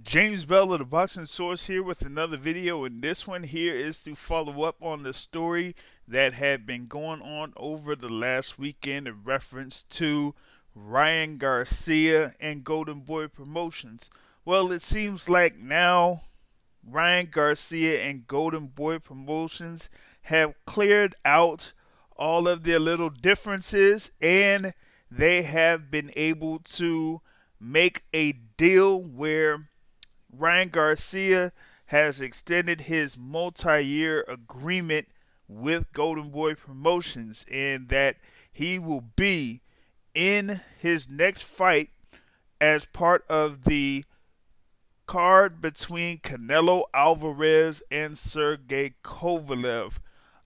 James Bell of the Boxing Source here with another video, and this one here is to follow up on the story that had been going on over the last weekend in reference to Ryan Garcia and Golden Boy Promotions. Well, it seems like now Ryan Garcia and Golden Boy Promotions have cleared out all of their little differences, and they have been able to make a deal where Ryan Garcia has extended his multi-year agreement with Golden Boy Promotions, and that he will be in his next fight as part of the card between Canelo Alvarez and Sergey Kovalev.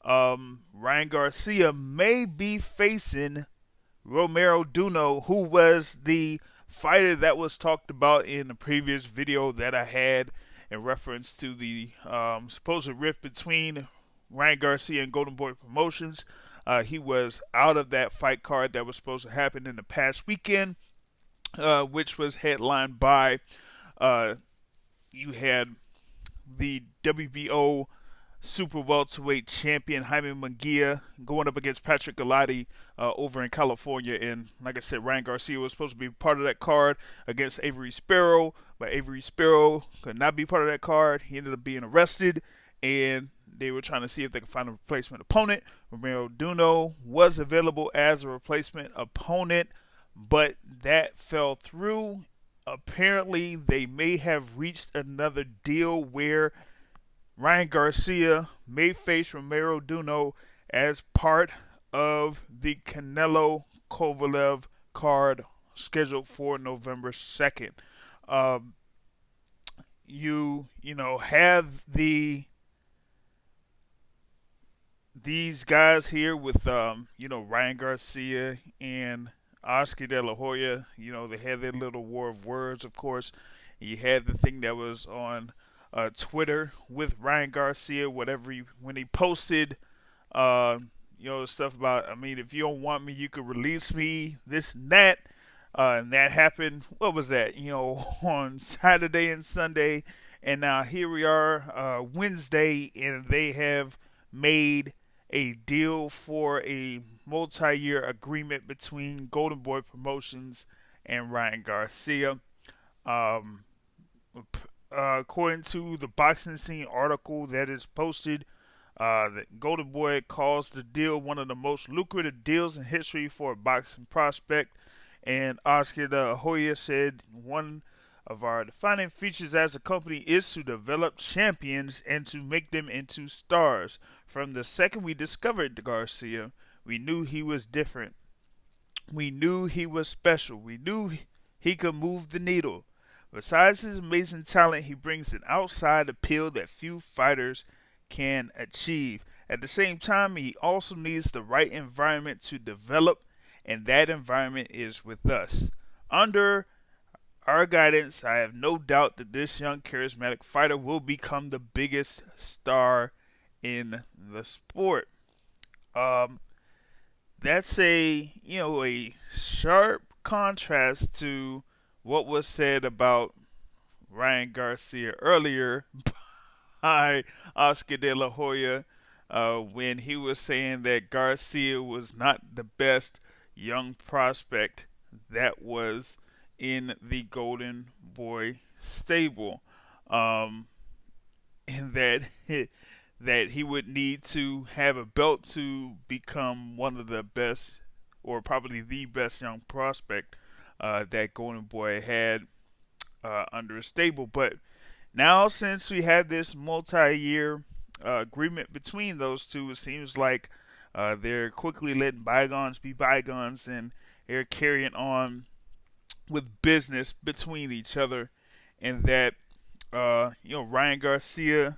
Ryan Garcia may be facing Romero Duno, who was the fighter that was talked about in the previous video that I had in reference to the supposed rift between Ryan Garcia and Golden Boy Promotions. He was out of that fight card that was supposed to happen in the past weekend, which was headlined by you had the WBO super welterweight champion Jaime Munguia going up against Patrick Galati over in California. And like I said, Ryan Garcia was supposed to be part of that card against Avery Sparrow, but Avery Sparrow could not be part of that card. He ended up being arrested, and they were trying to see if they could find a replacement opponent. Romero Duno was available as a replacement opponent, but that fell through. Apparently, they may have reached another deal where Ryan Garcia may face Romero Duno as part of the Canelo Kovalev card scheduled for November 2nd. You have these guys here with Ryan Garcia and Oscar De La Hoya. They had their little war of words, of course. You had the thing that was on Twitter with Ryan Garcia, when he posted, stuff about, if you don't want me, you could release me, this and that. And that happened, what was that, on Saturday and Sunday. And now here we are, Wednesday, and they have made a deal for a multi-year agreement between Golden Boy Promotions and Ryan Garcia. According to the Boxing Scene article that is posted, the Golden Boy calls the deal one of the most lucrative deals in history for a boxing prospect. And Oscar De Hoya said, "One of our defining features as a company is to develop champions and to make them into stars. From the second we discovered Garcia, we knew he was different. We knew he was special. We knew he could move the needle. Besides his amazing talent, he brings an outside appeal that few fighters can achieve. At the same time, he also needs the right environment to develop, and that environment is with us. Under our guidance, I have no doubt that this young charismatic fighter will become the biggest star in the sport." That's a sharp contrast to what was said about Ryan Garcia earlier by Oscar De La Hoya, when he was saying that Garcia was not the best young prospect that was in the Golden Boy stable, and that that he would need to have a belt to become one of the best, or probably the best young prospect that Golden Boy had under a stable. But now, since we have this multi-year agreement between those two, it seems like they're quickly letting bygones be bygones, and they're carrying on with business between each other. And that Ryan Garcia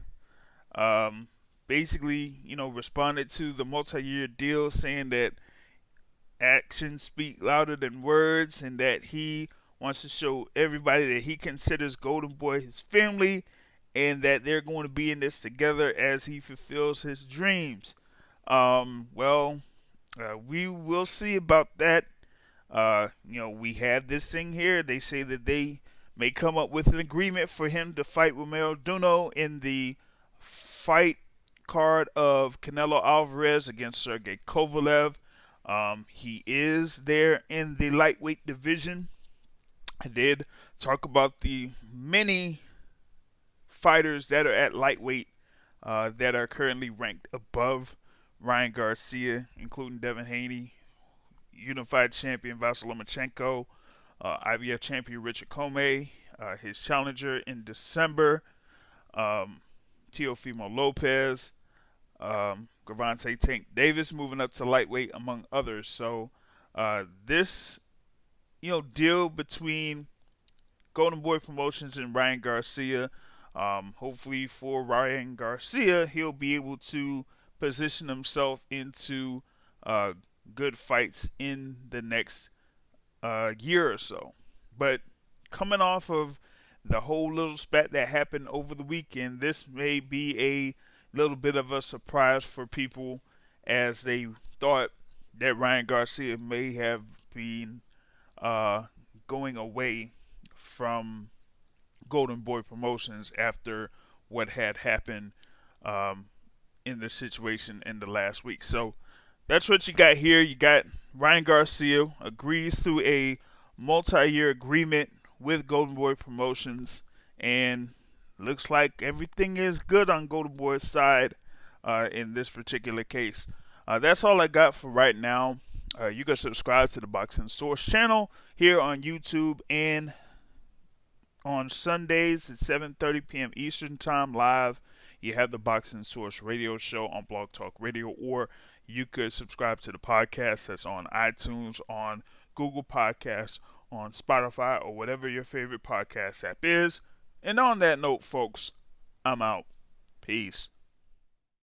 basically responded to the multi-year deal, saying that actions speak louder than words, and that he wants to show everybody that he considers Golden Boy his family, and that they're going to be in this together as he fulfills his dreams. We will see about that. We have this thing here. They say that they may come up with an agreement for him to fight Romero Duno in the fight card of Canelo Alvarez against Sergey Kovalev. He is there in the lightweight division. I did talk about the many fighters that are at lightweight that are currently ranked above Ryan Garcia, including Devin Haney, unified champion Vasyl Lomachenko, IBF champion Richard Comey, his challenger in December, Teofimo Lopez, Gervonta Tank Davis moving up to lightweight, among others. So this deal between Golden Boy Promotions and Ryan Garcia, hopefully for Ryan Garcia, he'll be able to position himself into good fights in the next year or so. But coming off of the whole little spat that happened over the weekend, this may be a little bit of a surprise for people, as they thought that Ryan Garcia may have been going away from Golden Boy Promotions after what had happened in the situation in the last week. So that's what you got here. You got Ryan Garcia agrees to a multi-year agreement with Golden Boy Promotions, and looks like everything is good on Golden Boy's side in this particular case. That's all I got for right now. You can subscribe to the Boxing Source channel here on YouTube, and on Sundays at 7:30 p.m. Eastern Time live, you have the Boxing Source radio show on Blog Talk Radio, or you could subscribe to the podcast that's on iTunes, on Google Podcasts, on Spotify, or whatever your favorite podcast app is. And on that note, folks, I'm out. Peace.